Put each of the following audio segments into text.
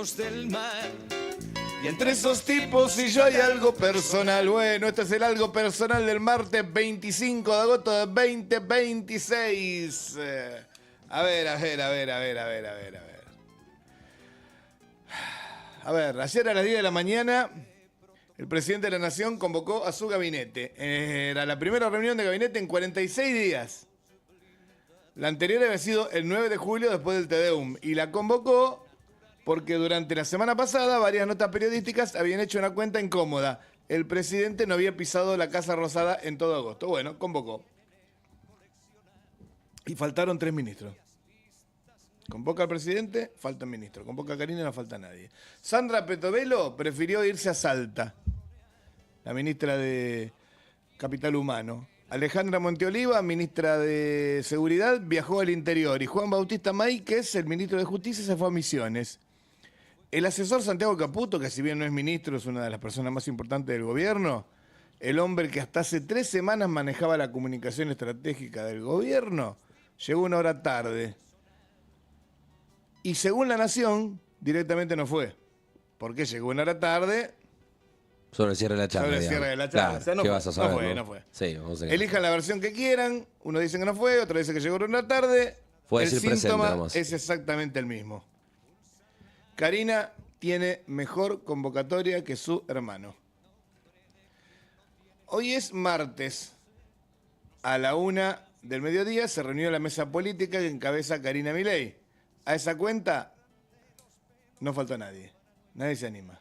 del mar. Y entre esos tipos y yo hay algo personal. Bueno, este es el algo personal del martes 25 de agosto de 2026. A ver. A ver, ayer a las 10 de la mañana, el presidente de la Nación convocó a su gabinete. Era la primera reunión de gabinete en 46 días. La anterior había sido el 9 de julio después del Te Deum. Y la convocó porque durante la semana pasada varias notas periodísticas habían hecho una cuenta incómoda. El presidente no había pisado la Casa Rosada en todo agosto. Bueno, convocó. Y faltaron 3 ministros. Convoca al presidente, falta un ministro. Convoca a Karina, no falta nadie. Sandra Petovelo prefirió irse a Salta, la ministra de Capital Humano. Alejandra Monteoliva, ministra de Seguridad, viajó al interior. Y Juan Bautista May, que es el ministro de Justicia, se fue a Misiones. El asesor Santiago Caputo, que si bien no es ministro, es una de las personas más importantes del gobierno, el hombre que hasta hace 3 semanas manejaba la comunicación estratégica del gobierno, llegó 1 hora tarde. Y según La Nación, directamente no fue. Porque llegó 1 hora tarde. Sobre el cierre de la charla. Sobre el cierre de la charla. Claro, O sea, no ¿qué fue, vas a saber? no fue, no fue. Sí, vamos a ver. Elijan la versión que quieran. Uno dice que no fue, otro dice que llegó 1 hora tarde. Fue el decir presente síntoma nomás. es exactamente el mismo. Karina tiene mejor convocatoria que su hermano. Hoy es martes. A la 1 del mediodía se reunió la mesa política que encabeza Karina Milei. A esa cuenta no faltó nadie. Nadie se anima.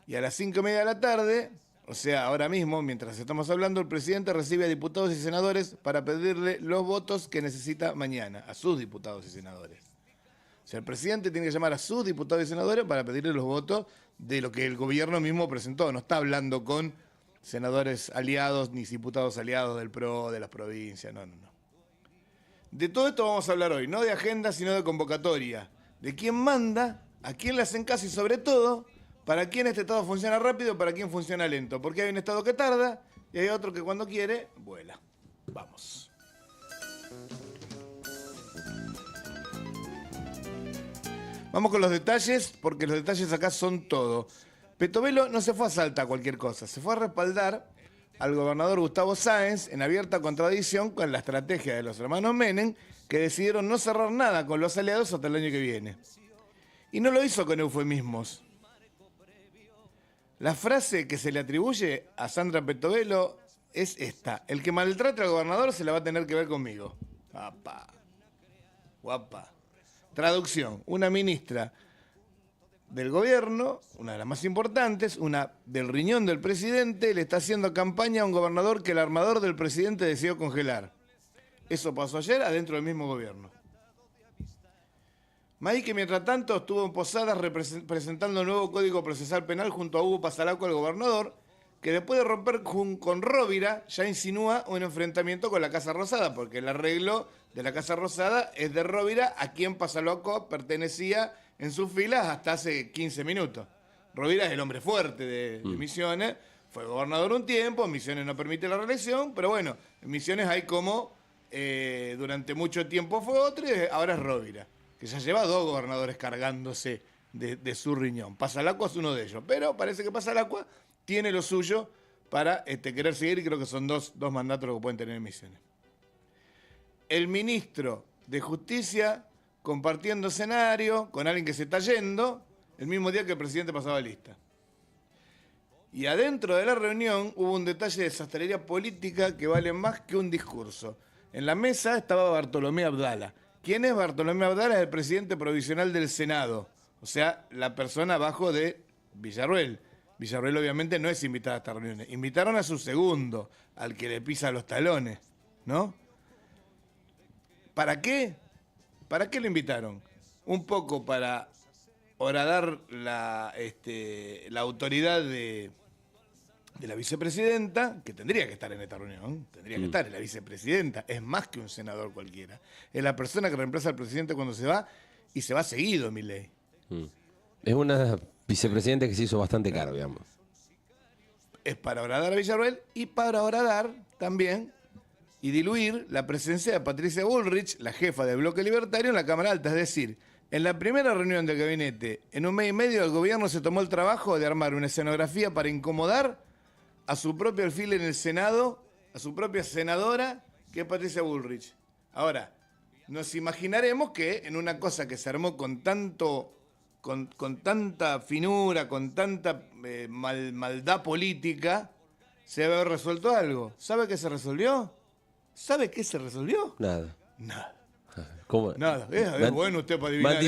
Y a las 5:30 de la tarde, o sea, ahora mismo, mientras estamos hablando, el presidente recibe a diputados y senadores para pedirle los votos que necesita mañana, a sus diputados y senadores. O sea, el presidente tiene que llamar a sus diputados y senadores para pedirle los votos de lo que el gobierno mismo presentó. No está hablando con senadores aliados ni diputados aliados del PRO, de las provincias, no. De todo esto vamos a hablar hoy, no de agenda, sino de convocatoria. De quién manda, a quién le hacen caso y sobre todo, para quién este Estado funciona rápido, para quién funciona lento. Porque hay un Estado que tarda y hay otro que cuando quiere, vuela. Vamos. Vamos con los detalles, porque los detalles acá son todo. Petovelo no se fue a Salta a cualquier cosa, se fue a respaldar al gobernador Gustavo Sáenz en abierta contradicción con la estrategia de los hermanos Menem, que decidieron no cerrar nada con los aliados hasta el año que viene. Y no lo hizo con eufemismos. La frase que se le atribuye a Sandra Petovelo es esta: el que maltrate al gobernador se la va a tener que ver conmigo. Papá. Guapa. Traducción: una ministra del gobierno, una de las más importantes, una del riñón del presidente, le está haciendo campaña a un gobernador que el armador del presidente decidió congelar. Eso pasó ayer adentro del mismo gobierno. May, que mientras tanto estuvo en Posadas presentando el nuevo Código Procesal Penal junto a Hugo Pasalaco, el gobernador, que después de romper con Rovira ya insinúa un enfrentamiento con la Casa Rosada, porque el arreglo de la Casa Rosada es de Rovira, a quien Pasalaco pertenecía en sus filas hasta hace 15 minutos. Rovira es el hombre fuerte de Misiones, fue gobernador un tiempo, Misiones no permite la reelección, pero bueno, en Misiones hay como durante mucho tiempo fue otro y ahora es Rovira, que ya lleva 2 gobernadores cargándose de su riñón. Pasalaco es uno de ellos, pero parece que Pasalaco tiene lo suyo para querer seguir, y creo que son dos mandatos que pueden tener en Misiones. El ministro de Justicia compartiendo escenario con alguien que se está yendo el mismo día que el presidente pasaba lista. Y adentro de la reunión hubo un detalle de sastrería política que vale más que un discurso. En la mesa estaba Bartolomé Abdala. ¿Quién es Bartolomé Abdala? Es el presidente provisional del Senado, o sea, la persona abajo de Villarruel. Villarruel obviamente no es invitada a estas reuniones. Invitaron a su segundo, al que le pisa los talones, ¿no? ¿Para qué? ¿Para qué lo invitaron? Un poco para horadar la autoridad de la vicepresidenta, que tendría que estar en esta reunión, tendría que estar, es la vicepresidenta, es más que un senador cualquiera. Es la persona que reemplaza al presidente cuando se va, y se va seguido, Milei. Es una vicepresidenta que se hizo bastante caro, digamos. Es para horadar a Villarruel y para horadar también y diluir la presencia de Patricia Bullrich, la jefa del Bloque Libertario, en la Cámara Alta. Es decir, En la primera reunión del gabinete, en un mes y medio, el gobierno se tomó el trabajo de armar una escenografía para incomodar a su propio alfil en el Senado, a su propia senadora, que es Patricia Bullrich. Ahora, nos imaginaremos que en una cosa que se armó con tanta finura, con tanta maldad política, se debe haber resuelto algo. ¿Sabe qué se resolvió? ¿Sabe qué se resolvió? Nada. Nada. ¿Cómo? Nada. Es bueno usted para adivinar.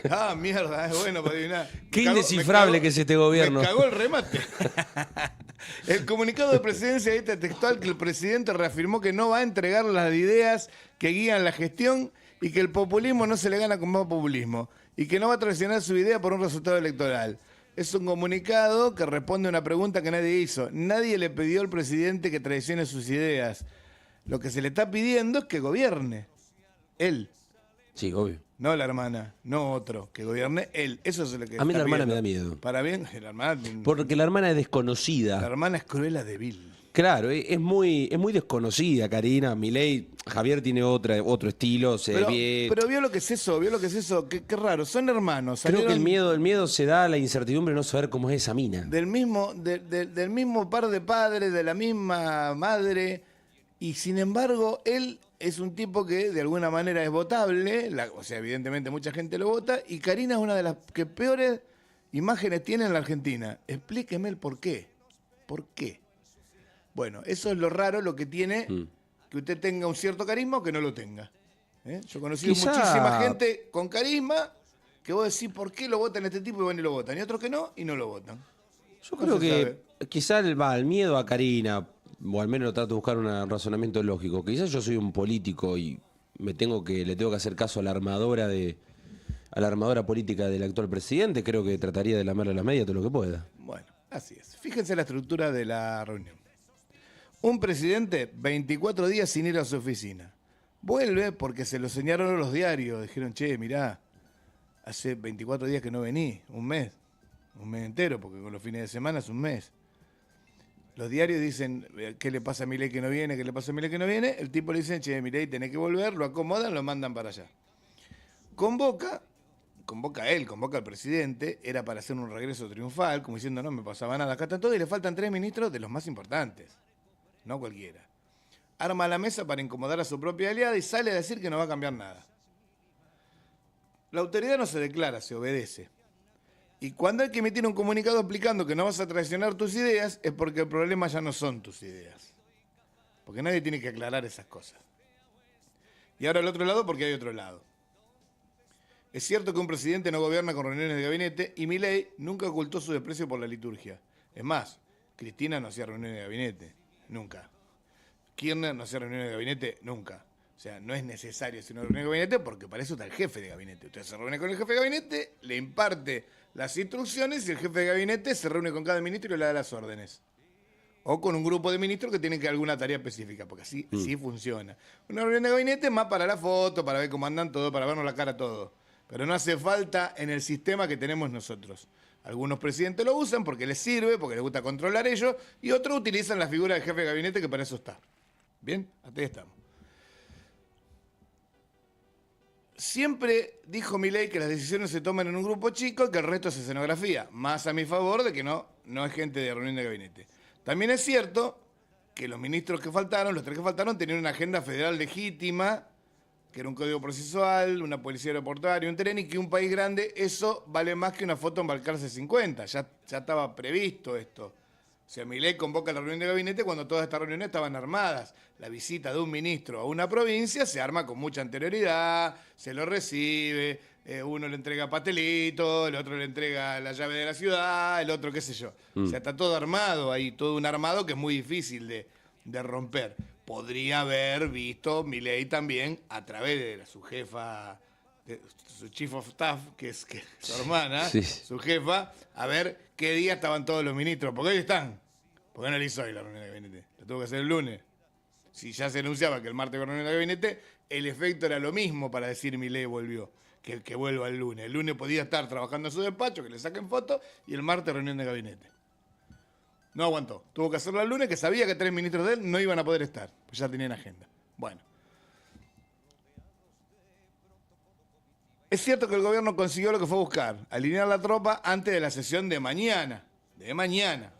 Ah, mierda, es bueno para adivinar. Qué indescifrable que es este gobierno. Me cagó el remate. El comunicado de presidencia dice textual que el presidente reafirmó que no va a entregar las ideas que guían la gestión y que el populismo no se le gana con más populismo y que no va a traicionar su idea por un resultado electoral. Es un comunicado que responde a una pregunta que nadie hizo. Nadie le pidió al presidente que traicione sus ideas. Lo que se le está pidiendo es que gobierne. Él. Sí, obvio. No la hermana, no otro, que gobierne él. Eso es lo que A mí está la hermana pidiendo. me da miedo. Para bien, la hermana... Porque la hermana es La desconocida. hermana es cruela de vil. Claro, es muy desconocida, Karina. Milei, Javier tiene otro estilo, se ve. Pero vio lo que es eso, qué raro, son hermanos. Creo que salieron el miedo se da a la incertidumbre de no saber cómo es esa mina. del mismo par de padres, de la misma madre, y sin embargo, él es un tipo que de alguna manera es votable, o sea, evidentemente mucha gente lo vota, y Karina es una de las que peores imágenes tiene en la Argentina. Explíqueme el por qué. ¿Por qué? Bueno, eso es lo raro, lo que tiene que usted tenga un cierto carisma o que no lo tenga. Yo he conocido muchísima gente con carisma que vos decís, ¿por qué lo votan este tipo y van y lo votan? Y otros que no, y no lo votan. Yo creo que quizá el miedo a Karina, o al menos trato de buscar un razonamiento lógico. Quizás yo soy un político y le tengo que hacer caso a la armadora política del actual presidente. Creo que trataría de lamerle las medias todo lo que pueda. Bueno, así es. Fíjense la estructura de la reunión. Un presidente, 24 días sin ir a su oficina. Vuelve porque se lo señalaron los diarios. Dijeron, che, mirá, hace 24 días que no vení, un mes entero, porque con los fines de semana es un mes. Los diarios dicen, ¿qué le pasa a Milei que no viene? ¿Qué le pasa a Milei que no viene? El tipo le dice, che, Milei, tenés que volver, lo acomodan, lo mandan para allá. Convoca al presidente, era para hacer un regreso triunfal, como diciendo, no me pasaba nada, acá está todo, y le faltan 3 ministros de los más importantes, no cualquiera. Arma la mesa para incomodar a su propia aliada y sale a decir que no va a cambiar nada. La autoridad no se declara, se obedece. Y cuando hay que emitir un comunicado explicando que no vas a traicionar tus ideas, es porque el problema ya no son tus ideas. Porque nadie tiene que aclarar esas cosas. Y ahora al otro lado, porque hay otro lado. Es cierto que un presidente no gobierna con reuniones de gabinete y Milei nunca ocultó su desprecio por la liturgia. Es más, Cristina no hacía reuniones de gabinete, nunca. Kirchner no hacía reuniones de gabinete, nunca. O sea, no es necesario hacer una reunión de gabinete porque para eso está el jefe de gabinete. Usted se reúne con el jefe de gabinete, le imparte las instrucciones y el jefe de gabinete se reúne con cada ministro y le da las órdenes. O con un grupo de ministros que tienen que alguna tarea específica, porque así funciona. Una reunión de gabinete es más para la foto, para ver cómo andan todo, para vernos la cara todo. Pero no hace falta en el sistema que tenemos nosotros. Algunos presidentes lo usan porque les sirve, porque les gusta controlar ellos, y otros utilizan la figura del jefe de gabinete que para eso está. Bien, hasta ahí estamos. Siempre dijo Milei que las decisiones se toman en un grupo chico y que el resto es escenografía. Más a mi favor de que no es gente de reunión de gabinete. También es cierto que los ministros que faltaron, los 3 que faltaron, tenían una agenda federal legítima, que era un código procesual, una policía aeroportuaria, un tren, y que un país grande, eso vale más que una foto en Balcarce 50. Ya estaba previsto esto. O sea, Milei convoca la reunión de gabinete cuando todas estas reuniones estaban armadas. La visita de un ministro a una provincia se arma con mucha anterioridad, se lo recibe, uno le entrega pastelito, el otro le entrega la llave de la ciudad, el otro qué sé yo. O sea, está todo armado ahí, todo un armado que es muy difícil de romper. Podría haber visto Milei también a través de su jefa, de su chief of staff, que es su hermana, sí, su jefa, a ver qué día estaban todos los ministros. Porque hoy están. ¿Por qué no le hizo hoy la reunión de gabinete? La tuvo que hacer el lunes. Si ya se anunciaba que el martes iba a reunión de gabinete, el efecto era lo mismo para decir Milei volvió, que vuelva el lunes. El lunes podía estar trabajando en su despacho, que le saquen fotos, y el martes reunión de gabinete. No aguantó. Tuvo que hacerlo el lunes, que sabía que 3 ministros de él no iban a poder estar, pues ya tenían agenda. Bueno. Es cierto que el gobierno consiguió lo que fue a buscar, alinear la tropa antes de la sesión de mañana. De mañana.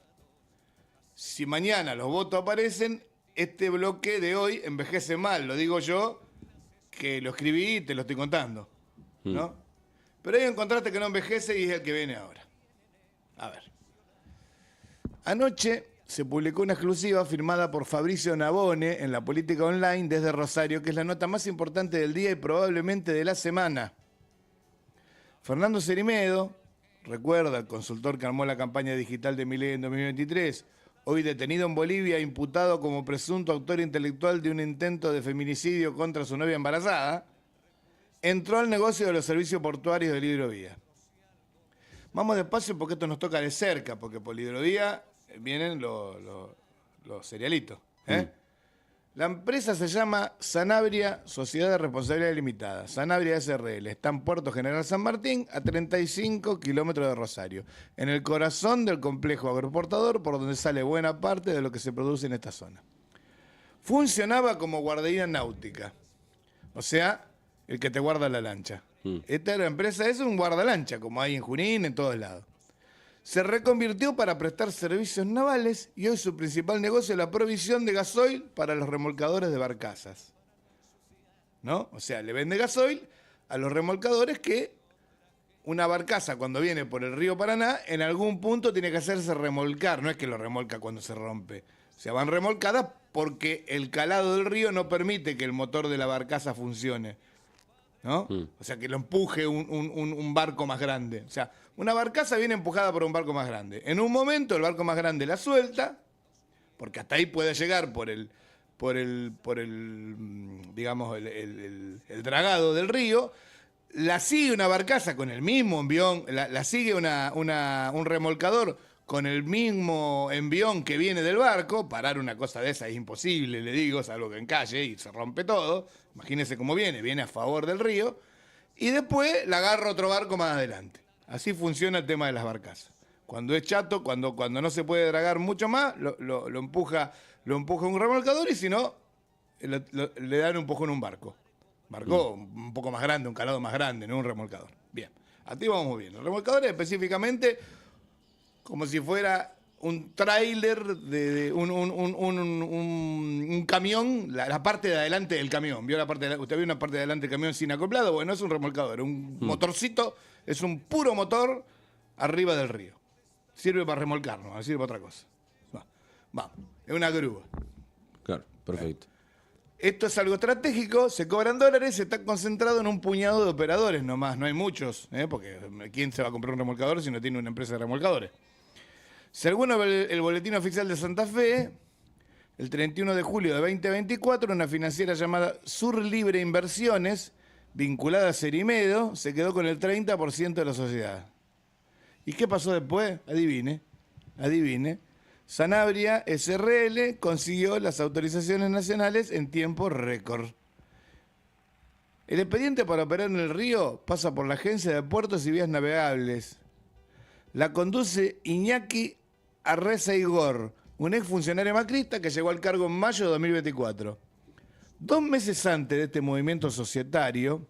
Si mañana los votos aparecen, este bloque de hoy envejece mal. Lo digo yo, que lo escribí y te lo estoy contando, ¿no? Pero hay un contraste que no envejece y es el que viene ahora. A ver. Anoche se publicó una exclusiva firmada por Fabricio Navone en La Política Online desde Rosario, que es la nota más importante del día y probablemente de la semana. Fernando Cerimedo, recuerda, el consultor que armó la campaña digital de Milei en 2023, hoy detenido en Bolivia, imputado como presunto autor intelectual de un intento de feminicidio contra su novia embarazada, entró al negocio de los servicios portuarios del hidrovía. Vamos despacio porque esto nos toca de cerca, porque por la hidrovía vienen los cerealitos. La empresa se llama Sanabria Sociedad de Responsabilidad Limitada, Sanabria SRL. Está en Puerto General San Martín, a 35 kilómetros de Rosario, en el corazón del complejo agroexportador, por donde sale buena parte de lo que se produce en esta zona. Funcionaba como guardería náutica, o sea, el que te guarda la lancha. Esta era la empresa, es un guardalancha, como hay en Junín, en todos lados. Se reconvirtió para prestar servicios navales y hoy su principal negocio es la provisión de gasoil para los remolcadores de barcazas. ¿No? O sea, le vende gasoil a los remolcadores que una barcaza cuando viene por el río Paraná en algún punto tiene que hacerse remolcar, no es que lo remolca cuando se rompe. O sea, van remolcadas porque el calado del río no permite que el motor de la barcaza funcione. ¿No? O sea, que lo empuje un barco más grande. O sea, una barcaza viene empujada por un barco más grande. En un momento el barco más grande la suelta, porque hasta ahí puede llegar por el digamos, el dragado del río. La sigue una barcaza con el mismo envión, la sigue un remolcador con el mismo envión que viene del barco. Parar una cosa de esa es imposible, le digo, salvo que en calle y se rompe todo. Imagínese cómo viene a favor del río. Y después la agarra otro barco más adelante. Así funciona el tema de las barcazas. Cuando es chato, cuando no se puede dragar mucho más, lo empuja un remolcador y si no, le dan un empujón a un barco. Barco un poco más grande, un calado más grande, no un remolcador. Bien, aquí vamos muy bien. El remolcador es específicamente como si fuera un tráiler, un camión, la parte de adelante del camión. ¿Usted vio una parte de adelante del camión sin acoplado? Bueno, es un remolcador, un motorcito, es un puro motor arriba del río. Sirve para remolcarnos, no sirve para otra cosa. Vamos, es una grúa. Claro, perfecto. Esto es algo estratégico, se cobran dólares, está concentrado en un puñado de operadores nomás, no hay muchos, porque ¿quién se va a comprar un remolcador si no tiene una empresa de remolcadores? Según el Boletín Oficial de Santa Fe, el 31 de julio de 2024, una financiera llamada Sur Libre Inversiones, vinculada a Cerimedo, se quedó con el 30% de la sociedad. ¿Y qué pasó después? Adivine. Sanabria SRL consiguió las autorizaciones nacionales en tiempo récord. El expediente para operar en el río pasa por la Agencia de Puertos y Vías Navegables. La conduce Iñaki Arreza-Igor, un exfuncionario macrista que llegó al cargo en mayo de 2024. 2 meses antes de este movimiento societario,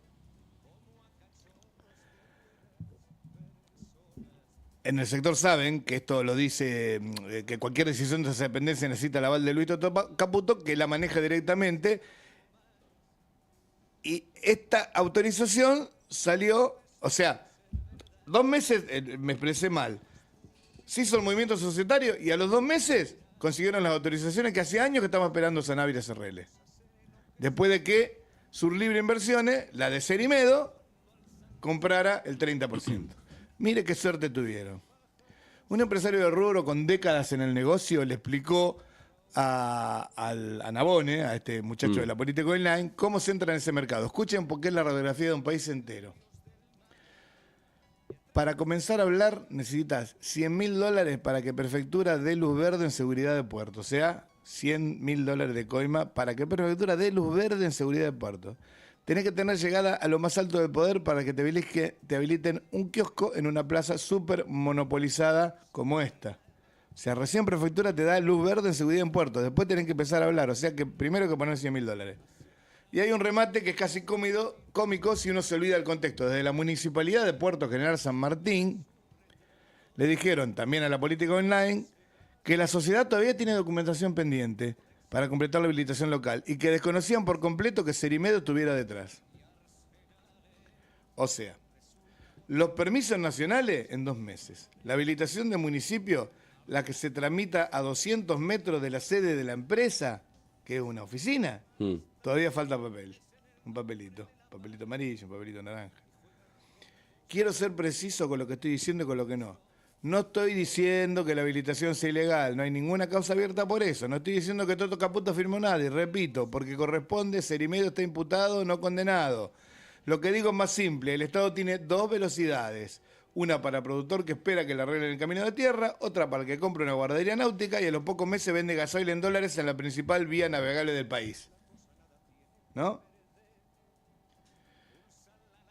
en el sector saben que esto lo dice, que cualquier decisión de esa dependencia necesita el aval de Luis Toto Caputo, que la maneja directamente. Y esta autorización salió, o sea, 2 meses, me expresé mal, se hizo el movimiento societario y a los 2 meses consiguieron las autorizaciones que hace años que estamos esperando Sanabria SRL. Después de que Sur Libre Inversiones, la de Cerimedo, comprara el 30%. Mire qué suerte tuvieron. Un empresario de rubro con décadas en el negocio le explicó a Navone, a este muchacho de La Política Online, cómo se entra en ese mercado. Escuchen porque es la radiografía de un país entero. Para comenzar a hablar necesitas $100.000 para que Prefectura dé luz verde en seguridad de puerto. O sea, $100.000 de coima para que Prefectura dé luz verde en seguridad de puerto. Tenés que tener llegada a lo más alto del poder para que te habiliten un kiosco en una plaza súper monopolizada como esta. O sea, recién Prefectura te da luz verde en seguridad en puerto. Después tenés que empezar a hablar. O sea que primero hay que poner $100.000. Y hay un remate que es casi cómico si uno se olvida del contexto. Desde la Municipalidad de Puerto General San Martín le dijeron también a la política online que la sociedad todavía tiene documentación pendiente para completar la habilitación local y que desconocían por completo que Cerimedo estuviera detrás. O sea, los permisos nacionales en 2 meses. La habilitación de municipio, la que se tramita a 200 metros de la sede de la empresa, que es una oficina, todavía falta papel. Un papelito amarillo, un papelito naranja. Quiero ser preciso con lo que estoy diciendo y con lo que no. No estoy diciendo que la habilitación sea ilegal, no hay ninguna causa abierta por eso. No estoy diciendo que Toto Caputo firmó nada, y repito, porque corresponde, Cerimedo está imputado, no condenado. Lo que digo es más simple, el Estado tiene 2 velocidades. Una para el productor que espera que le arreglen el camino de tierra, otra para el que compra una guardería náutica y a los pocos meses vende gasoil en dólares en la principal vía navegable del país. ¿No?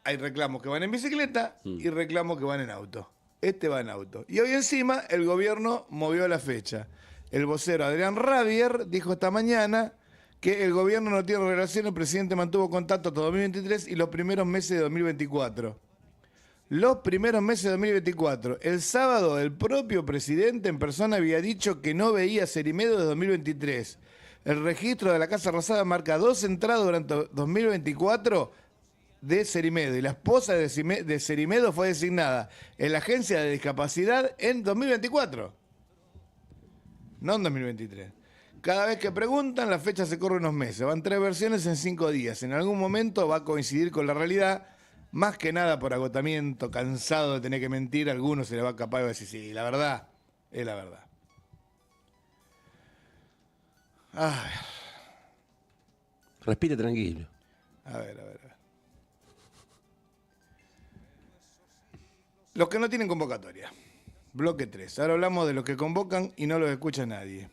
Hay reclamos que van en bicicleta y reclamos que van en auto. Este va en auto. Y hoy encima el gobierno movió la fecha. El vocero Adrián Rabier dijo esta mañana que el gobierno no tiene relación, el presidente mantuvo contacto hasta 2023 y los primeros meses de 2024. Los primeros meses de 2024. El sábado el propio presidente en persona había dicho que no veía Cerimedo de 2023. El registro de la Casa Rosada marca 2 entradas durante 2024 de Cerimedo y la esposa de Cerimedo fue designada en la Agencia de Discapacidad en 2024. No en 2023. Cada vez que preguntan, la fecha se corre unos meses. Van 3 versiones en 5 días. En algún momento va a coincidir con la realidad. Más que nada por agotamiento, cansado de tener que mentir, a algunos se le va capaz de decir, sí, la verdad es la verdad. A ver. Respire tranquilo. A ver. Los que no tienen convocatoria. Bloque 3. Ahora hablamos de los que convocan y no los escucha nadie.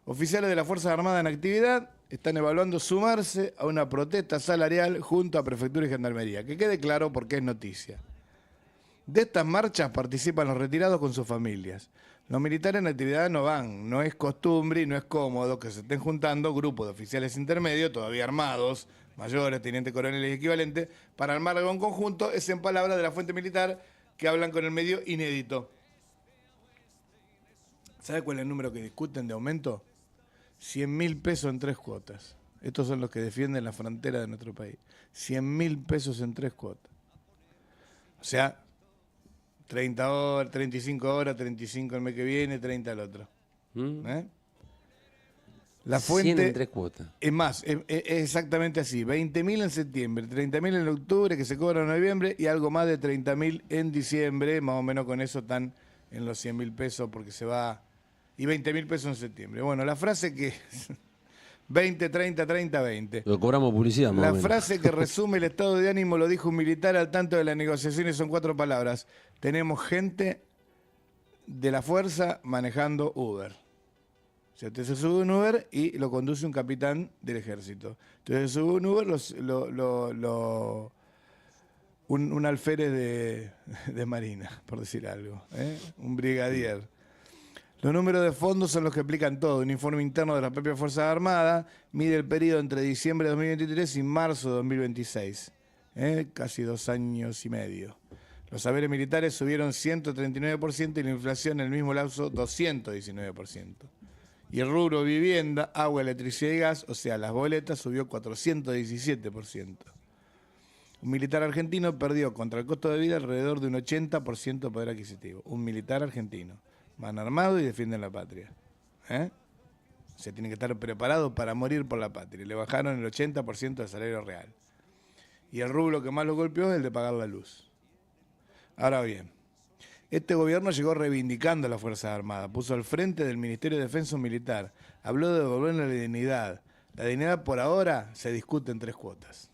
Oficiales de las Fuerzas Armadas en actividad están evaluando sumarse a una protesta salarial junto a Prefectura y Gendarmería. Que quede claro porque es noticia. De estas marchas participan los retirados con sus familias. Los militares en actividad no van. No es costumbre y no es cómodo que se estén juntando grupos de oficiales intermedios, todavía armados, mayores, tenientes coroneles y equivalentes, para armar algo en conjunto. Es en palabras de la fuente militar que hablan con el medio inédito. ¿Sabe cuál es el número que discuten de aumento? 100.000 pesos en 3 cuotas. Estos son los que defienden la frontera de nuestro país. 100.000 pesos en 3 cuotas. O sea, 30 horas, 35 horas, 35 el mes que viene, 30 el otro. La fuente 100 en 3 cuotas. Es más, es exactamente así. 20.000 en septiembre, 30.000 en octubre, que se cobra en noviembre, y algo más de 30.000 en diciembre. Más o menos con eso están en los 100.000 pesos porque se va... Y 20.000 pesos en septiembre. Bueno, la frase que... 20, 30, 30, 20. Lo cobramos publicidad, más o La menos. frase que resume el estado de ánimo lo dijo un militar al tanto de las negociaciones, son 4 palabras. Tenemos gente de la fuerza manejando Uber. O sea, usted se sube un Uber y lo conduce un capitán del ejército. Entonces se sube un Uber, un alférez de marina, por decir algo. Un brigadier. Los números de fondos son los que explican todo. Un informe interno de la propia Fuerza Armada mide el periodo entre diciembre de 2023 y marzo de 2026. Casi 2 años y medio. Los saberes militares subieron 139% y la inflación en el mismo lapso 219%. Y el rubro vivienda, agua, electricidad y gas, o sea, las boletas, subió 417%. Un militar argentino perdió contra el costo de vida alrededor de un 80% de poder adquisitivo. Un militar argentino. Van armados y defienden la patria. O sea, tienen que estar preparados para morir por la patria. Le bajaron el 80% del salario real. Y el rubro que más lo golpeó es el de pagar la luz. Ahora bien, este gobierno llegó reivindicando a las Fuerzas Armadas, puso al frente del Ministerio de Defensa un militar, habló de devolverle la dignidad. La dignidad por ahora se discute en 3 cuotas.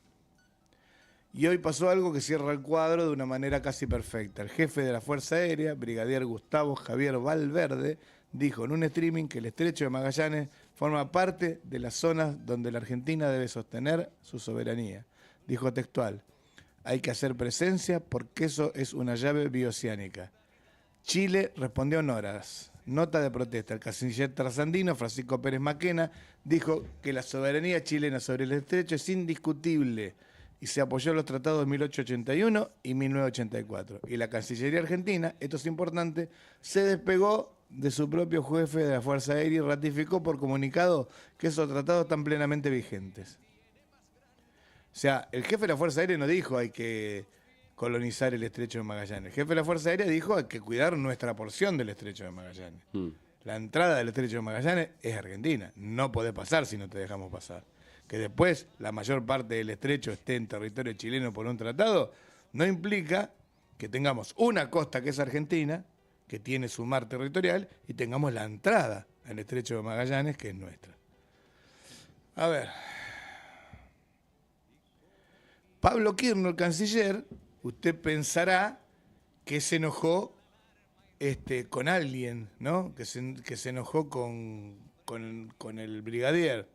Y hoy pasó algo que cierra el cuadro de una manera casi perfecta. El jefe de la Fuerza Aérea, brigadier Gustavo Javier Valverde, dijo en un streaming que el Estrecho de Magallanes forma parte de las zonas donde la Argentina debe sostener su soberanía. Dijo textual, hay que hacer presencia porque eso es una llave bioceánica. Chile respondió en horas. nota de protesta. El canciller trasandino, Francisco Pérez Maquena, dijo que la soberanía chilena sobre el estrecho es indiscutible y se apoyó en los tratados de 1881 y 1984. Y la Cancillería Argentina, esto es importante, se despegó de su propio jefe de la Fuerza Aérea y ratificó por comunicado que esos tratados están plenamente vigentes. O sea, el jefe de la Fuerza Aérea no dijo hay que colonizar el estrecho de Magallanes. El jefe de la Fuerza Aérea dijo hay que cuidar nuestra porción del estrecho de Magallanes. La entrada del estrecho de Magallanes es Argentina. No podés pasar si no te dejamos pasar. Que después la mayor parte del estrecho esté en territorio chileno por un tratado, no implica que tengamos una costa que es Argentina, que tiene su mar territorial, y tengamos la entrada al estrecho de Magallanes, que es nuestra. A ver. Pablo Kirchner, el canciller, usted pensará que se enojó con alguien, ¿no? Que se enojó con el brigadier.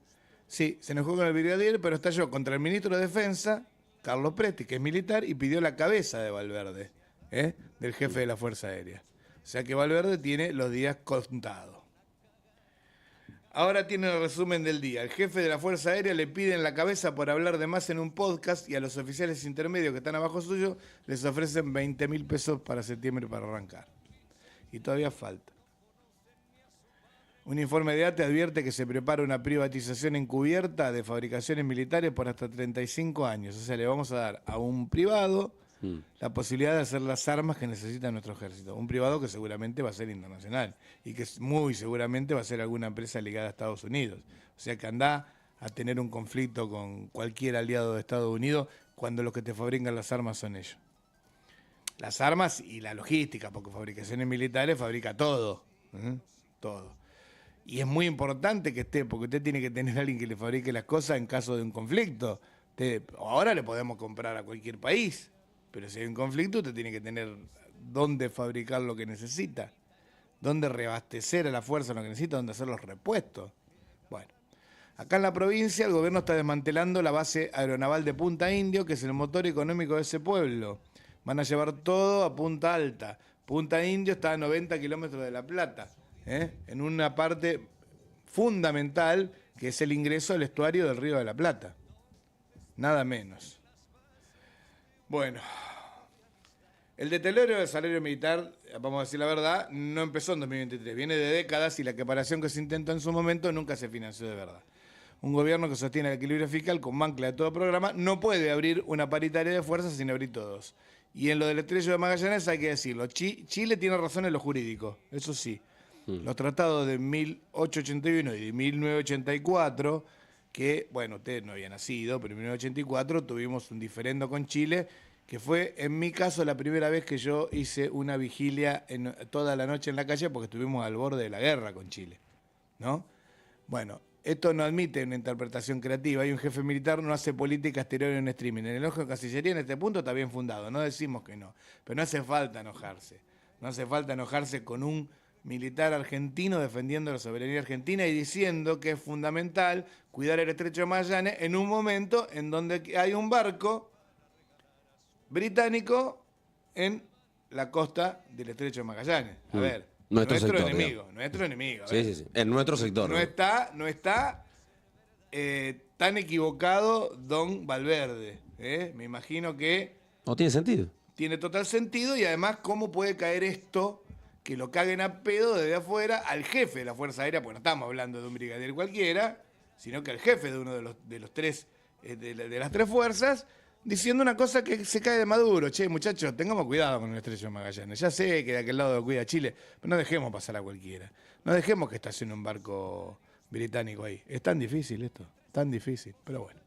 Sí, se enojó con el brigadier, pero estalló contra el ministro de Defensa, Carlos Presti, que es militar, y pidió la cabeza de Valverde, del jefe de la Fuerza Aérea. O sea que Valverde tiene los días contados. Ahora tiene el resumen del día. El jefe de la Fuerza Aérea le piden la cabeza por hablar de más en un podcast y a los oficiales intermedios que están abajo suyo les ofrecen 20.000 pesos para septiembre para arrancar. Y todavía falta. Un informe de ATE advierte que se prepara una privatización encubierta de fabricaciones militares por hasta 35 años. O sea, le vamos a dar a un privado la posibilidad de hacer las armas que necesita nuestro ejército. Un privado que seguramente va a ser internacional y que muy seguramente va a ser alguna empresa ligada a Estados Unidos. O sea que anda a tener un conflicto con cualquier aliado de Estados Unidos cuando los que te fabrican las armas son ellos. Las armas y la logística, porque fabricaciones militares fabrica todo. Todo. Y es muy importante que esté, porque usted tiene que tener a alguien que le fabrique las cosas en caso de un conflicto. Ahora le podemos comprar a cualquier país, pero si hay un conflicto usted tiene que tener dónde fabricar lo que necesita, dónde reabastecer a la fuerza lo que necesita, dónde hacer los repuestos. Bueno, acá en la provincia el gobierno está desmantelando la base aeronaval de Punta Indio, que es el motor económico de ese pueblo. Van a llevar todo a Punta Alta. Punta Indio está a 90 kilómetros de La Plata, en una parte fundamental que es el ingreso al estuario del Río de la Plata. Nada menos. Bueno, el deterioro del salario militar, vamos a decir la verdad, no empezó en 2023. Viene de décadas y la equiparación que se intentó en su momento nunca se financió de verdad. Un gobierno que sostiene el equilibrio fiscal con ancla de todo programa no puede abrir una paritaria de fuerzas sin abrir todos. Y en lo del estrecho de Magallanes hay que decirlo. Chile tiene razón en lo jurídico, eso sí. Los tratados de 1881 y de 1984, que, bueno, usted no había nacido, pero en 1984 tuvimos un diferendo con Chile, que fue, en mi caso, la primera vez que yo hice una vigilia toda la noche en la calle porque estuvimos al borde de la guerra con Chile, ¿no? Bueno, esto no admite una interpretación creativa y un jefe militar no hace política exterior en streaming. En el ojo de Cancillería en este punto está bien fundado, no decimos que no, pero no hace falta enojarse. No hace falta enojarse con un militar argentino defendiendo la soberanía argentina y diciendo que es fundamental cuidar el estrecho de Magallanes en un momento en donde hay un barco británico en la costa del estrecho de Magallanes. A ver, nuestro enemigo. Sí. En nuestro sector. No está tan equivocado don Valverde. Me imagino que... No tiene sentido. Tiene total sentido y además cómo puede caer esto, que lo caguen a pedo desde afuera al jefe de la Fuerza Aérea, porque no estamos hablando de un brigadier cualquiera, sino que al jefe de uno de los tres, de las tres fuerzas, diciendo una cosa que se cae de maduro. Che, muchachos, tengamos cuidado con el estrecho de Magallanes. Ya sé que de aquel lado lo cuida Chile, pero no dejemos pasar a cualquiera. No dejemos que estacione un barco británico ahí. Es tan difícil esto, tan difícil, pero bueno.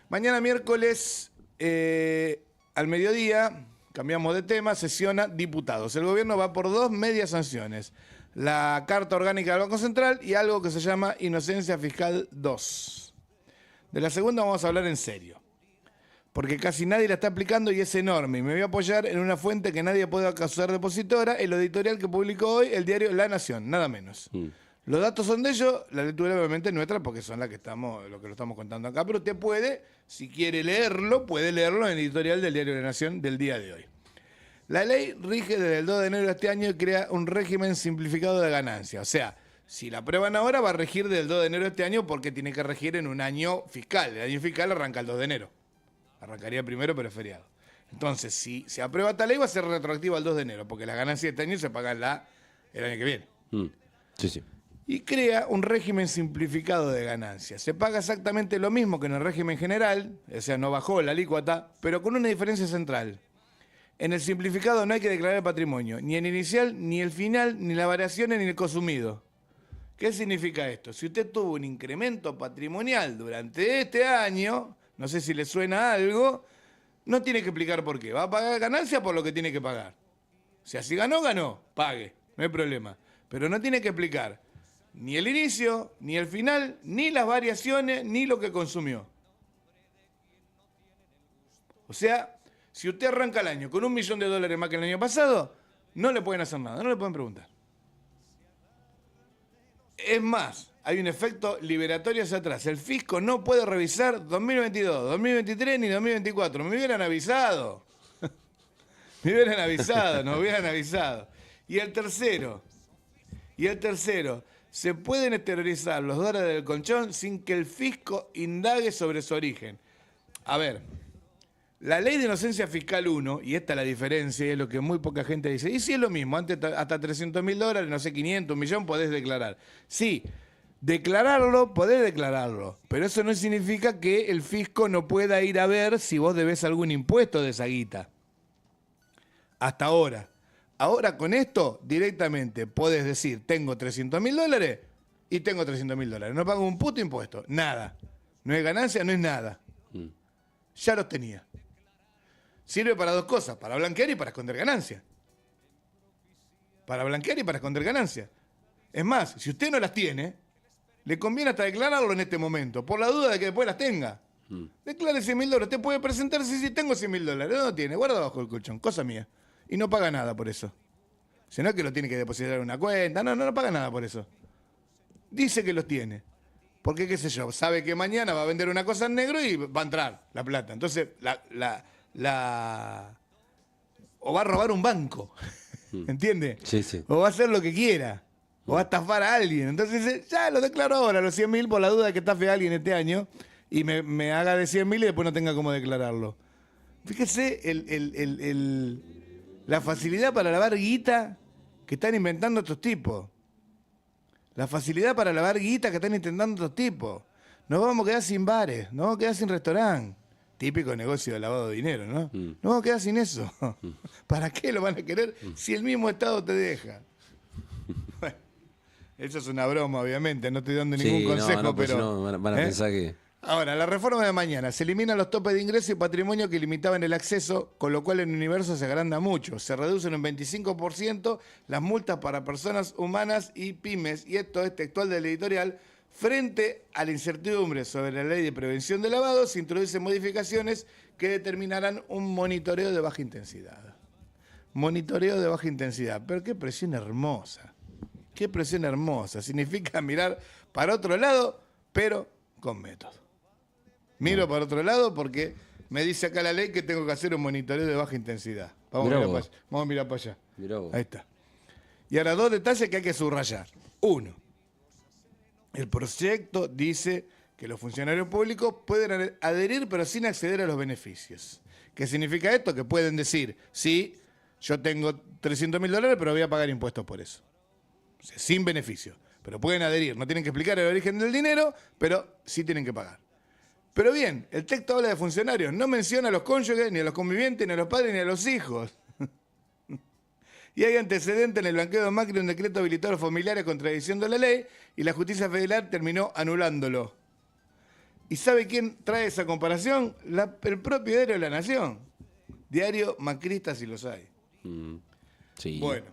Mañana miércoles, al mediodía, cambiamos de tema, sesiona diputados. El gobierno va por dos medias sanciones. La Carta Orgánica del Banco Central y algo que se llama Inocencia Fiscal 2. De la segunda vamos a hablar en serio, porque casi nadie la está aplicando y es enorme. Y me voy a apoyar en una fuente que nadie puede acusar depositora, el editorial que publicó hoy el diario La Nación, nada menos. Los datos son de ellos, la lectura obviamente es nuestra porque son las que lo que lo estamos contando acá, pero usted puede, si quiere leerlo, puede leerlo en el editorial del diario La Nación del día de hoy. La ley rige desde el 2 de enero de este año y crea un régimen simplificado de ganancia. O sea, si la aprueban ahora va a regir desde el 2 de enero de este año porque tiene que regir en un año fiscal. El año fiscal arranca el 2 de enero. Arrancaría primero, pero es feriado. Entonces, si se aprueba esta ley va a ser retroactiva al 2 de enero porque las ganancias de este año se pagan el año que viene. Sí, sí. Y crea un régimen simplificado de ganancias. Se paga exactamente lo mismo que en el régimen general, o sea, no bajó la alícuota, pero con una diferencia central. En el simplificado no hay que declarar el patrimonio, ni el inicial, ni el final, ni las variaciones, ni el consumido. ¿Qué significa esto? Si usted tuvo un incremento patrimonial durante este año, no sé si le suena algo, no tiene que explicar por qué. Va a pagar ganancia por lo que tiene que pagar. O sea, si ganó, ganó, pague, no hay problema. Pero no tiene que explicar ni el inicio, ni el final, ni las variaciones, ni lo que consumió. O sea, si usted arranca el año con $1 millón más que el año pasado, no le pueden hacer nada, no le pueden preguntar. Es más, hay un efecto liberatorio hacia atrás. El fisco no puede revisar 2022, 2023 ni 2024. Me hubieran avisado. Me hubieran avisado, nos hubieran avisado. Y el tercero, se pueden exteriorizar los dólares del colchón sin que el fisco indague sobre su origen. A ver, la ley de inocencia fiscal 1, y esta es la diferencia, y es lo que muy poca gente dice, y si es lo mismo, antes hasta $300.000, no sé, 500, 1 millón, podés declarar. Sí, declararlo, podés declararlo, pero eso no significa que el fisco no pueda ir a ver si vos debés algún impuesto de esa guita. Hasta ahora. Ahora con esto, directamente podés decir, tengo $300.000 y tengo $300.000. No pago un puto impuesto, nada. No es ganancia, no es nada. Ya los tenía. Sirve para dos cosas, para blanquear y para esconder ganancias. Para blanquear y para esconder ganancias. Es más, si usted no las tiene, le conviene hasta declararlo en este momento, por la duda de que después las tenga. Declare $100.000. Usted puede presentarse si tengo $100.000. No lo tiene, guarda bajo el colchón, cosa mía. Y no paga nada por eso. Si no es que lo tiene que depositar en una cuenta. No paga nada por eso. Dice que los tiene. Porque, qué sé yo, sabe que mañana va a vender una cosa en negro y va a entrar la plata. Entonces, o va a robar un banco. ¿Entiende? Sí, sí. O va a hacer lo que quiera. O va a estafar a alguien. Entonces dice, ya lo declaro ahora, los 100.000, por la duda de que estafe a alguien este año y me haga de 100.000 y después no tenga cómo declararlo. Fíjese la facilidad para lavar guita que están inventando estos tipos. La facilidad para lavar guita que están intentando estos tipos. Nos vamos a quedar sin bares, nos vamos a quedar sin restaurante. Típico negocio de lavado de dinero, ¿no? Nos vamos a quedar sin eso. ¿Para qué lo van a querer si el mismo Estado te deja? Bueno, eso es una broma, obviamente. No estoy dando ningún consejo, pues pero... no, van a pensar que... Ahora, la reforma de mañana. Se eliminan los topes de ingreso y patrimonio que limitaban el acceso, con lo cual el universo se agranda mucho. Se reducen un 25% las multas para personas humanas y pymes. Y esto es textual del editorial. Frente a la incertidumbre sobre la ley de prevención de lavado, se introducen modificaciones que determinarán un monitoreo de baja intensidad. Monitoreo de baja intensidad. Pero qué presión hermosa. Qué presión hermosa. Significa mirar para otro lado, pero con método. Miro para otro lado porque me dice acá la ley que tengo que hacer un monitoreo de baja intensidad. Vamos a mirar para allá. Ahí está. Y ahora 2 detalles que hay que subrayar. 1. El proyecto dice que los funcionarios públicos pueden adherir pero sin acceder a los beneficios. ¿Qué significa esto? Que pueden decir, sí, yo tengo $300.000 pero voy a pagar impuestos por eso. O sea, sin beneficio. Pero pueden adherir. No tienen que explicar el origen del dinero, pero sí tienen que pagar. Pero bien, el texto habla de funcionarios, no menciona a los cónyuges, ni a los convivientes, ni a los padres, ni a los hijos. Y hay antecedente en el blanqueo de Macri, un decreto habilitó a los familiares contradiciendo la ley, y la justicia federal terminó anulándolo. ¿Y sabe quién trae esa comparación? El propio diario de La Nación. Diario macrista si los hay. Sí. Bueno.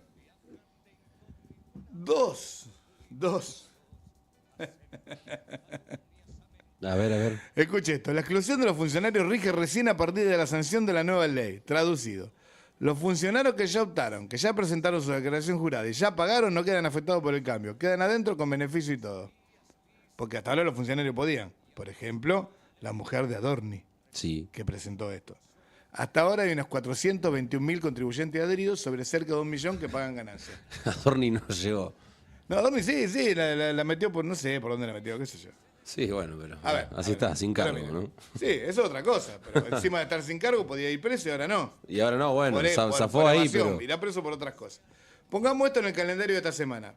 Dos. A ver. Escuche esto. La exclusión de los funcionarios rige recién a partir de la sanción de la nueva ley. Traducido. Los funcionarios que ya optaron, que ya presentaron su declaración jurada y ya pagaron, no quedan afectados por el cambio. Quedan adentro con beneficio y todo. Porque hasta ahora los funcionarios podían. Por ejemplo, la mujer de Adorni, Sí. que presentó esto. Hasta ahora hay unos 421.000 contribuyentes adheridos sobre cerca de 1 millón que pagan ganancias. Adorni no llegó. No, Adorni sí, la metió por, no sé por dónde la metió, qué sé yo. Sí, bueno, pero A ver, así está, sin cargo, mira. ¿no? Sí, eso es otra cosa, pero encima de estar sin cargo podía ir preso y ahora no. Y ahora no, bueno, zafó por ahí, evasión, pero... irá preso por otras cosas. Pongamos esto en el calendario de esta semana.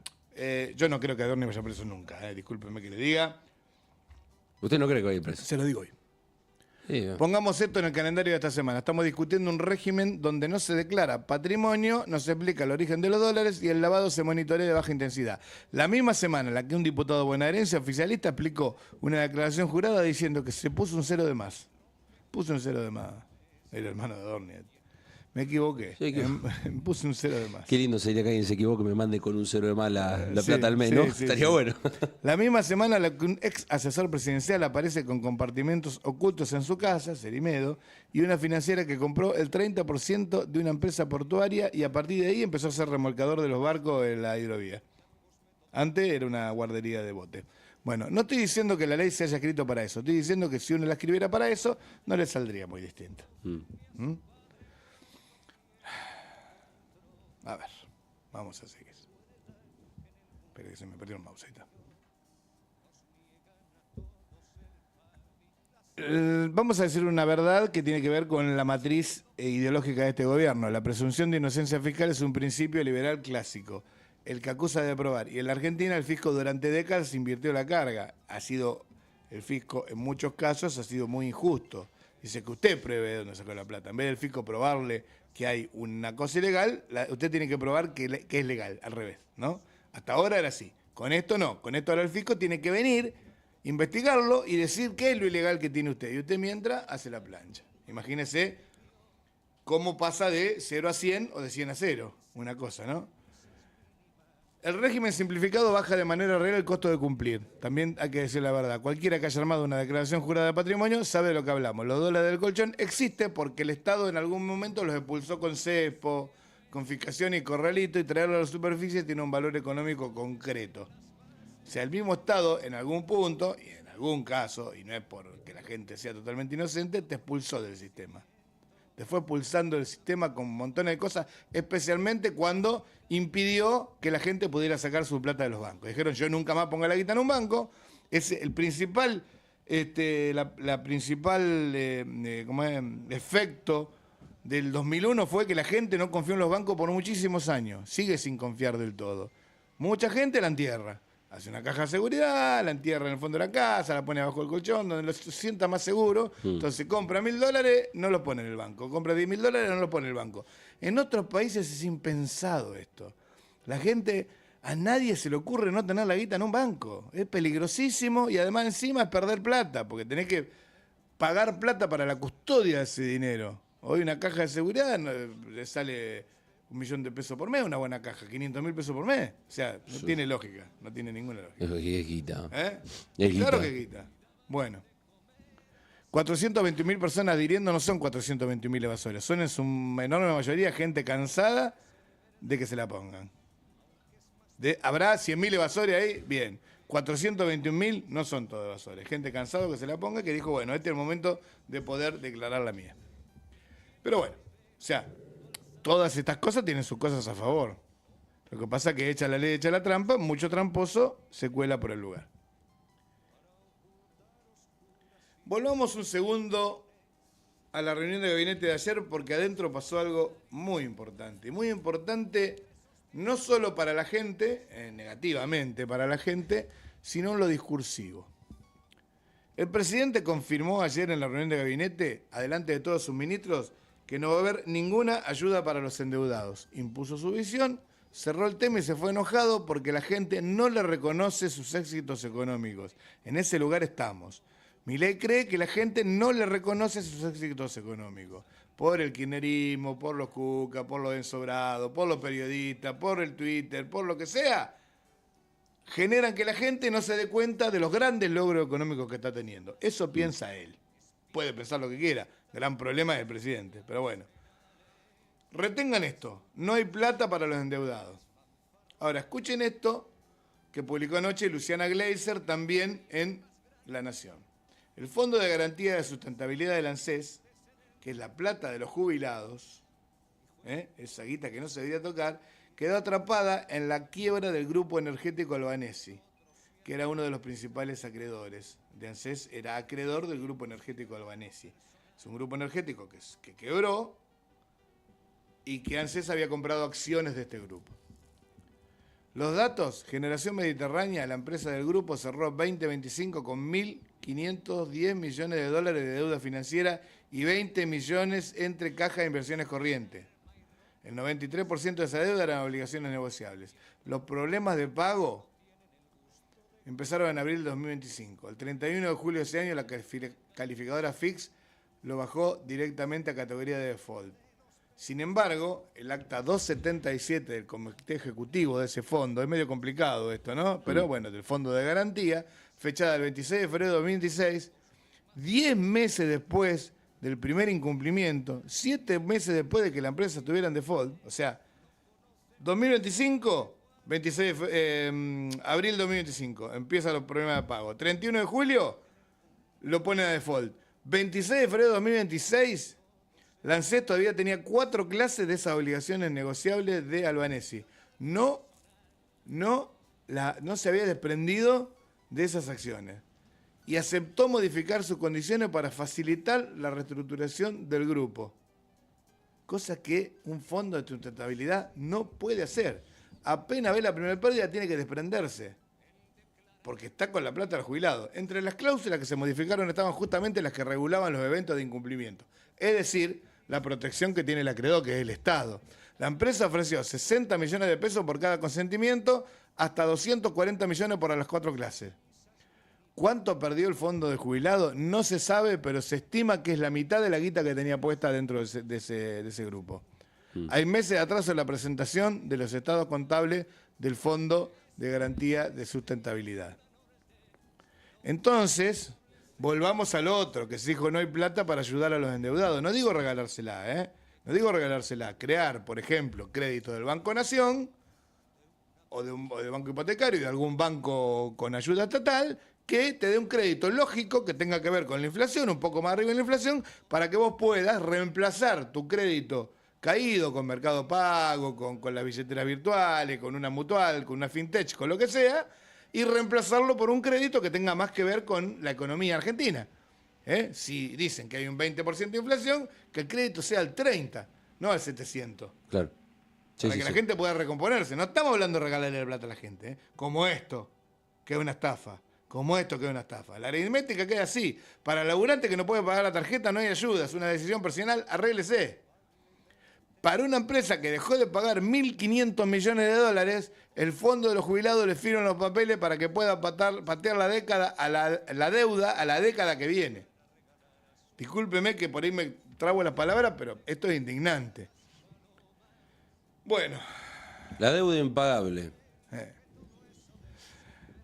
Yo no creo que Adorni vaya preso nunca, discúlpeme que le diga. ¿Usted no cree que vaya preso? Se lo digo hoy. Sí, Pongamos esto en el calendario de esta semana. Estamos discutiendo un régimen donde no se declara patrimonio, no se explica el origen de los dólares y el lavado se monitorea de baja intensidad. La misma semana en la que un diputado bonaerense oficialista explicó una declaración jurada diciendo que se puso un cero de más. Puso un cero de más. El hermano de Adorni. Me equivoqué. Sí, Puse un cero de más. Qué lindo sería que alguien se equivoque y me mande con un cero de más la Sí, plata al mes, sí, ¿no? sí, Estaría sí. bueno. La misma semana la que un ex asesor presidencial aparece con compartimentos ocultos en su casa, Serimedo, y una financiera que compró el 30% de una empresa portuaria y a partir de ahí empezó a ser remolcador de los barcos en la hidrovía. Antes era una guardería de bote. Bueno, no estoy diciendo que la ley se haya escrito para eso, estoy diciendo que si uno la escribiera para eso, no le saldría muy distinto. ¿Mm? A ver, vamos a seguir. Espera que se me perdió el mouse. Ahí está. Vamos a decir una verdad que tiene que ver con la matriz ideológica de este gobierno. La presunción de inocencia fiscal es un principio liberal clásico, el que acusa de aprobar. Y en la Argentina el fisco durante décadas invirtió la carga. El fisco en muchos casos ha sido muy injusto. Dice que usted pruebe de dónde sacó la plata. En vez del fisco probarle que hay una cosa ilegal, usted tiene que probar que es legal, al revés, ¿no? Hasta ahora era así. Con esto no. Con esto ahora el fisco tiene que venir, investigarlo y decir qué es lo ilegal que tiene usted. Y usted mientras hace la plancha. Imagínese cómo pasa de 0 a 100 o de 100 a 0. Una cosa, ¿no? El régimen simplificado baja de manera real el costo de cumplir. También hay que decir la verdad. Cualquiera que haya armado una declaración jurada de patrimonio sabe de lo que hablamos. Los dólares del colchón existen porque el Estado en algún momento los expulsó con cepo, confiscación y corralito y traerlo a la superficie tiene un valor económico concreto. O sea, el mismo Estado en algún punto, y en algún caso, y no es porque la gente sea totalmente inocente, te expulsó del sistema. Te fue expulsando del sistema con montones de cosas, especialmente cuando impidió que la gente pudiera sacar su plata de los bancos. Dijeron, yo nunca más ponga la guita en un banco. Es el principal, la principal efecto del 2001 fue que la gente no confió en los bancos por muchísimos años. Sigue sin confiar del todo. Mucha gente la entierra. Hace una caja de seguridad, la entierra en el fondo de la casa, la pone abajo del colchón, donde lo sienta más seguro. Entonces compra $1.000, no lo pone en el banco. Compra $10.000, no lo pone en el banco. En otros países es impensado esto. La gente, a nadie se le ocurre no tener la guita en un banco. Es peligrosísimo y además encima es perder plata, porque tenés que pagar plata para la custodia de ese dinero. Hoy una caja de seguridad le sale $1.000.000 por mes, una buena caja, 500.000 pesos por mes. O sea, no tiene lógica, no tiene ninguna lógica. Eso es guita. Es claro que quita. Bueno. 421.000 personas adhiriendo no son 421.000 evasores, son en su enorme mayoría gente cansada de que se la pongan. Habrá 100.000 evasores ahí, bien. 421.000 no son todos evasores. Gente cansada que se la ponga que dijo, bueno, este es el momento de poder declarar la mía. Pero bueno, o sea, todas estas cosas tienen sus cosas a favor. Lo que pasa es que echa la ley, echa la trampa, mucho tramposo se cuela por el lugar. Volvamos un segundo a la reunión de gabinete de ayer porque adentro pasó algo muy importante. Muy importante no solo para la gente, negativamente para la gente, sino en lo discursivo. El presidente confirmó ayer en la reunión de gabinete, adelante de todos sus ministros, que no va a haber ninguna ayuda para los endeudados. Impuso su visión, cerró el tema y se fue enojado porque la gente no le reconoce sus éxitos económicos. En ese lugar estamos. Milei cree que la gente no le reconoce sus éxitos económicos. Por el kirchnerismo, por los cuca, por los ensobrados, por los periodistas, por el Twitter, por lo que sea, generan que la gente no se dé cuenta de los grandes logros económicos que está teniendo. Eso piensa él. Puede pensar lo que quiera. Gran problema del presidente, pero bueno. Retengan esto, no hay plata para los endeudados. Ahora, escuchen esto que publicó anoche Luciana Gleiser también en La Nación. El Fondo de Garantía de Sustentabilidad del ANSES que es la plata de los jubilados, esa guita que no se debería tocar, quedó atrapada en la quiebra del grupo energético Albanesi, que era uno de los principales acreedores. De ANSES era acreedor del grupo energético Albanesi. Es un grupo energético que quebró y que ANSES había comprado acciones de este grupo. Los datos: Generación Mediterránea, la empresa del grupo, cerró 2025 con 1.510 millones de dólares de deuda financiera y 20 millones entre caja de inversiones corrientes. El 93% de esa deuda eran obligaciones negociables. Los problemas de pago empezaron en abril de 2025. El 31 de julio de ese año la calificadora Fitch lo bajó directamente a categoría de default. Sin embargo, el acta 277 del Comité Ejecutivo de ese fondo, es medio complicado esto, ¿no? Pero bueno, del Fondo de Garantía, fechada el 26 de febrero de 2026, 10 meses después del primer incumplimiento, 7 meses después de que la empresa estuviera en default, o sea, 2025, 26 abril 2025, empiezan los problemas de pago. 31 de julio, lo pone a default. 26 de febrero de 2026, la ANSES todavía tenía 4 clases de esas obligaciones negociables de Albanesi. No se había desprendido de esas acciones. Y aceptó modificar sus condiciones para facilitar la reestructuración del grupo. Cosa que un fondo de sustentabilidad no puede hacer. Apenas ve la primera pérdida, tiene que desprenderse. Porque está con la plata del jubilado. Entre las cláusulas que se modificaron estaban justamente las que regulaban los eventos de incumplimiento. Es decir, la protección que tiene el acreedor, que es el Estado. La empresa ofreció 60 millones de pesos por cada consentimiento, hasta 240 millones por las 4 clases. ¿Cuánto perdió el fondo de jubilado? No se sabe, pero se estima que es la mitad de la guita que tenía puesta dentro de ese grupo. Hay meses de atraso en la presentación de los estados contables del Fondo de Garantía de Sustentabilidad. Entonces, volvamos al otro, que se dijo no hay plata para ayudar a los endeudados. No digo regalársela, No digo regalársela. Crear, por ejemplo, crédito del Banco Nación o del Banco Hipotecario y de algún banco con ayuda estatal que te dé un crédito lógico que tenga que ver con la inflación, un poco más arriba de la inflación, para que vos puedas reemplazar tu crédito caído con Mercado Pago, con las billeteras virtuales, con una mutual, con una fintech, con lo que sea, y reemplazarlo por un crédito que tenga más que ver con la economía argentina. Si dicen que hay un 20% de inflación, que el crédito sea al 30%, no al 700%. Claro. Para que la gente pueda recomponerse. No estamos hablando de regalarle plata a la gente, como esto, que es una estafa. Como esto que es una estafa. La aritmética queda así. Para el laburante que no puede pagar la tarjeta no hay ayuda. Es una decisión personal, arréglese. Para una empresa que dejó de pagar 1.500 millones de dólares, el fondo de los jubilados le firma los papeles para que pueda patear la década la deuda a la década que viene. Discúlpeme que por ahí me trago las palabras, pero esto es indignante. Bueno. La deuda impagable.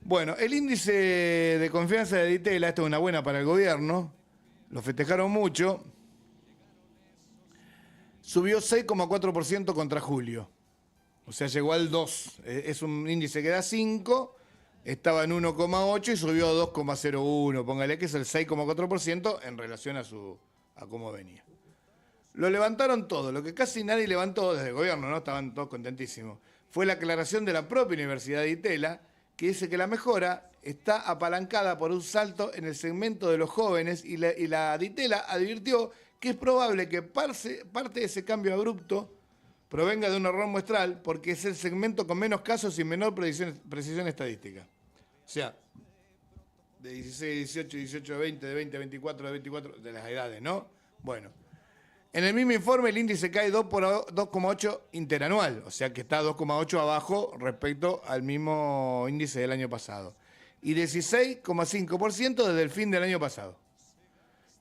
Bueno, el índice de confianza de Ditela, esto es una buena para el gobierno, lo festejaron mucho, subió 6,4% contra julio. O sea, llegó al 2. Es un índice que da 5, estaba en 1,8 y subió a 2,01. Póngale que es el 6,4% en relación a cómo venía. Lo levantaron todo, lo que casi nadie levantó desde el gobierno, ¿no? Estaban todos contentísimos. Fue la aclaración de la propia Universidad de Ditela, que dice que la mejora está apalancada por un salto en el segmento de los jóvenes y la Ditela advirtió que es probable que parte de ese cambio abrupto provenga de un error muestral porque es el segmento con menos casos y menor precisión estadística. O sea, de 16, 18, 18, 20, de 20 a 24, de 24, de las edades, ¿no? Bueno. En el mismo informe el índice cae 2,8 interanual, o sea que está 2,8 abajo respecto al mismo índice del año pasado. Y 16,5% desde el fin del año pasado.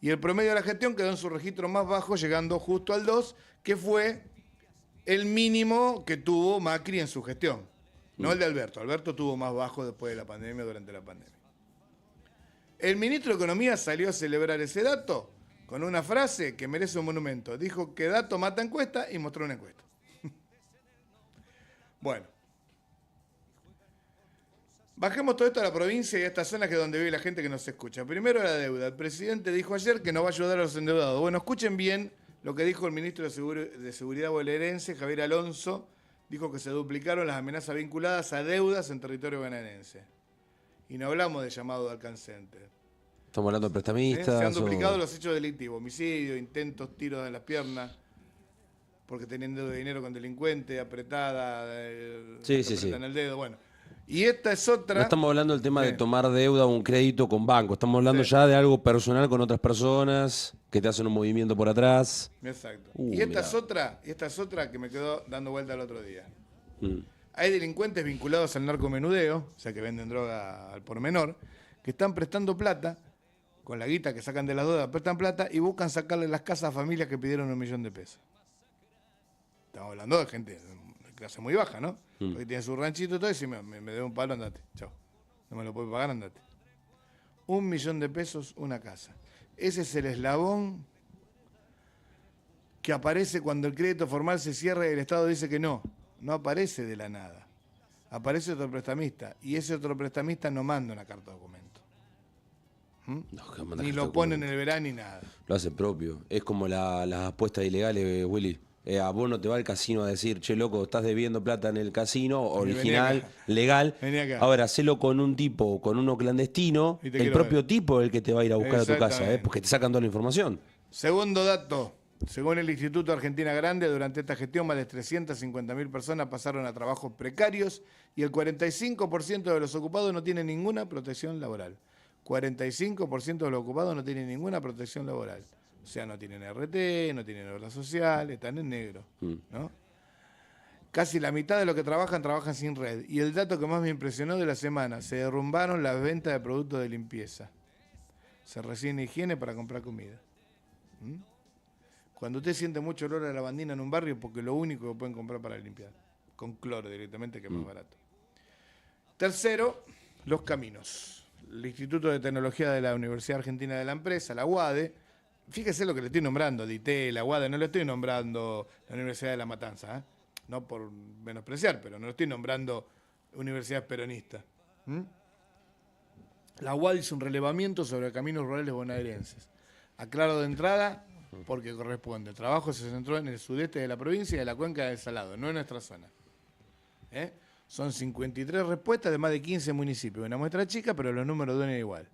Y el promedio de la gestión quedó en su registro más bajo, llegando justo al 2, que fue el mínimo que tuvo Macri en su gestión. No el de Alberto. Alberto tuvo más bajo después de la pandemia, durante la pandemia. El ministro de Economía salió a celebrar ese dato con una frase que merece un monumento. Dijo que dato mata encuesta y mostró una encuesta. Bueno. Bajemos todo esto a la provincia y a estas zonas que es donde vive la gente que nos escucha. Primero la deuda. El presidente dijo ayer que no va a ayudar a los endeudados. Bueno, escuchen bien lo que dijo el ministro de Seguridad bonaerense, Javier Alonso. Dijo que se duplicaron las amenazas vinculadas a deudas en territorio bonaerense. Y no hablamos de llamado de alcancente. Estamos hablando de prestamistas. Se han duplicado los hechos delictivos. Homicidio, intentos, tiros en las piernas, porque tenían deuda de dinero con delincuente, apretada, sí. en el dedo, bueno. Y esta es otra... No estamos hablando del tema de tomar deuda o un crédito con banco. Estamos hablando ya de algo personal con otras personas que te hacen un movimiento por atrás. Exacto. Y esta es otra que me quedó dando vuelta el otro día. Mm. Hay delincuentes vinculados al narcomenudeo, o sea que venden droga al por menor, que están prestando plata, con la guita que sacan de las deudas, prestan plata y buscan sacarle las casas a familias que pidieron $1 millón. Estamos hablando de gente de clase muy baja, ¿no? Porque tiene su ranchito y todo, y si me debe un palo, andate. Chao. No me lo puedes pagar, andate. $1 millón, una casa. Ese es el eslabón que aparece cuando el crédito formal se cierra y el Estado dice que no. No aparece de la nada. Aparece otro prestamista. Y ese otro prestamista no manda una carta de documento. Ni lo pone en el verano ni nada. Lo hace propio. Es como las apuestas ilegales, Willy. A vos no te va al casino a decir, che, loco, estás debiendo plata en el casino, original, legal. Ahora, hacelo con un tipo, con uno clandestino, el propio tipo es el que te va a ir a buscar a tu casa, porque te sacan toda la información. Segundo dato. Según el Instituto Argentina Grande, durante esta gestión más de 350.000 personas pasaron a trabajos precarios y el 45% de los ocupados no tiene ninguna protección laboral. 45% de los ocupados no tienen ninguna protección laboral. O sea, no tienen RT, no tienen obra social, están en negro, ¿no? Casi la mitad de los que trabajan sin red. Y el dato que más me impresionó de la semana, se derrumbaron las ventas de productos de limpieza. Se reciben higiene para comprar comida. Cuando usted siente mucho olor a lavandina en un barrio, porque es lo único que pueden comprar para limpiar. Con cloro directamente, que es más barato. Tercero, los caminos. El Instituto de Tecnología de la Universidad Argentina de la Empresa, la UADE, fíjese lo que le estoy nombrando, DITE, la UADE, no le estoy nombrando la Universidad de La Matanza, no por menospreciar, pero no le estoy nombrando universidades peronistas. La UADE hizo un relevamiento sobre caminos rurales bonaerenses. Aclaro de entrada, porque corresponde. El trabajo se centró en el sudeste de la provincia y de la cuenca del Salado, no en nuestra zona. Son 53 respuestas de más de 15 municipios. Una muestra chica, pero los números duelen igual.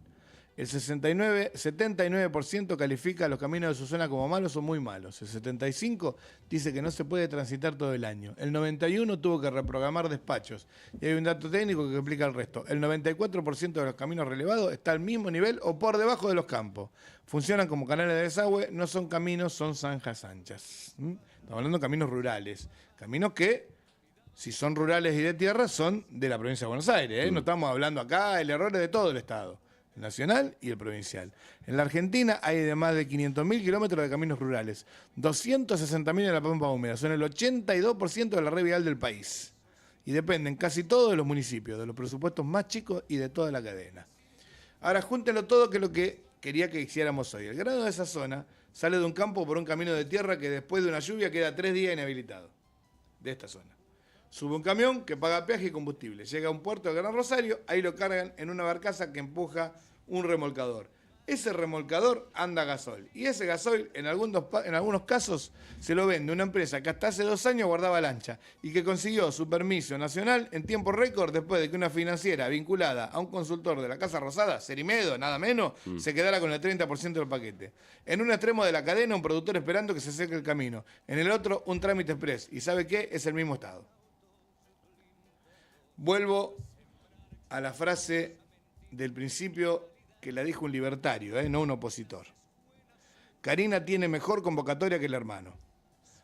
El 79% califica a los caminos de su zona como malos o muy malos. El 75% dice que no se puede transitar todo el año. El 91% tuvo que reprogramar despachos. Y hay un dato técnico que explica el resto. El 94% de los caminos relevados está al mismo nivel o por debajo de los campos. Funcionan como canales de desagüe, no son caminos, son zanjas anchas. Estamos hablando de caminos rurales. Caminos que, si son rurales y de tierra, son de la provincia de Buenos Aires. No estamos hablando acá, el error es de todo el Estado. El nacional y el provincial. En la Argentina hay de más de 500.000 kilómetros de caminos rurales, 260.000 en la Pampa Húmeda, son el 82% de la red vial del país. Y dependen casi todos de los municipios, de los presupuestos más chicos y de toda la cadena. Ahora, júntenlo todo, que es lo que quería que hiciéramos hoy. El grano de esa zona sale de un campo por un camino de tierra que después de una lluvia queda 3 días inhabilitado. De esta zona. Sube un camión que paga peaje y combustible. Llega a un puerto de Gran Rosario, ahí lo cargan en una barcaza que empuja un remolcador. Ese remolcador anda a gasoil. Y ese gasoil, en algunos casos, se lo vende una empresa que hasta hace 2 años guardaba lancha y que consiguió su permiso nacional en tiempo récord después de que una financiera vinculada a un consultor de la Casa Rosada, Cerimedo, nada menos, se quedara con el 30% del paquete. En un extremo de la cadena, un productor esperando que se seque el camino. En el otro, un trámite express. ¿Y sabe qué? Es el mismo Estado. Vuelvo a la frase del principio que la dijo un libertario, no un opositor. Karina tiene mejor convocatoria que el hermano.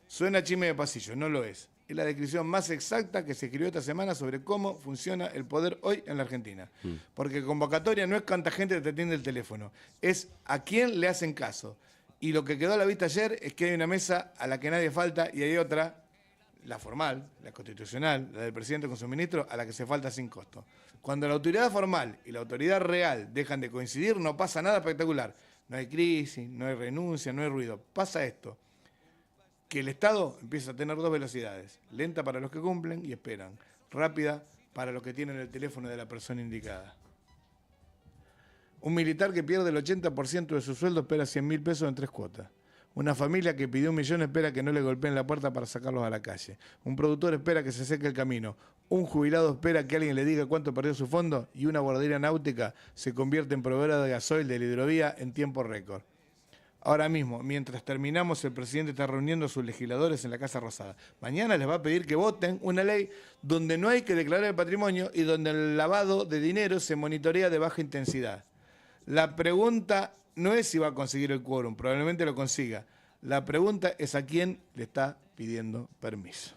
Suena chisme de pasillo, no lo es. Es la descripción más exacta que se escribió esta semana sobre cómo funciona el poder hoy en la Argentina. Porque convocatoria no es cuánta gente te atiende el teléfono, es a quién le hacen caso. Y lo que quedó a la vista ayer es que hay una mesa a la que nadie falta y hay otra, la formal, la constitucional, la del presidente con su ministro, a la que se falta sin costo. Cuando la autoridad formal y la autoridad real dejan de coincidir, no pasa nada espectacular. No hay crisis, no hay renuncia, no hay ruido. Pasa esto, que el Estado empieza a tener 2 velocidades. Lenta para los que cumplen y esperan. Rápida para los que tienen el teléfono de la persona indicada. Un militar que pierde el 80% de su sueldo espera 100.000 pesos en 3 cuotas. Una familia que pidió 1 millón espera que no le golpeen la puerta para sacarlos a la calle. Un productor espera que se seque el camino. Un jubilado espera que alguien le diga cuánto perdió su fondo. Y una guardería náutica se convierte en proveedora de gasoil de la hidrovía en tiempo récord. Ahora mismo, mientras terminamos, el presidente está reuniendo a sus legisladores en la Casa Rosada. Mañana les va a pedir que voten una ley donde no hay que declarar el patrimonio y donde el lavado de dinero se monitorea de baja intensidad. La pregunta no es si va a conseguir el quórum, probablemente lo consiga. La pregunta es a quién le está pidiendo permiso.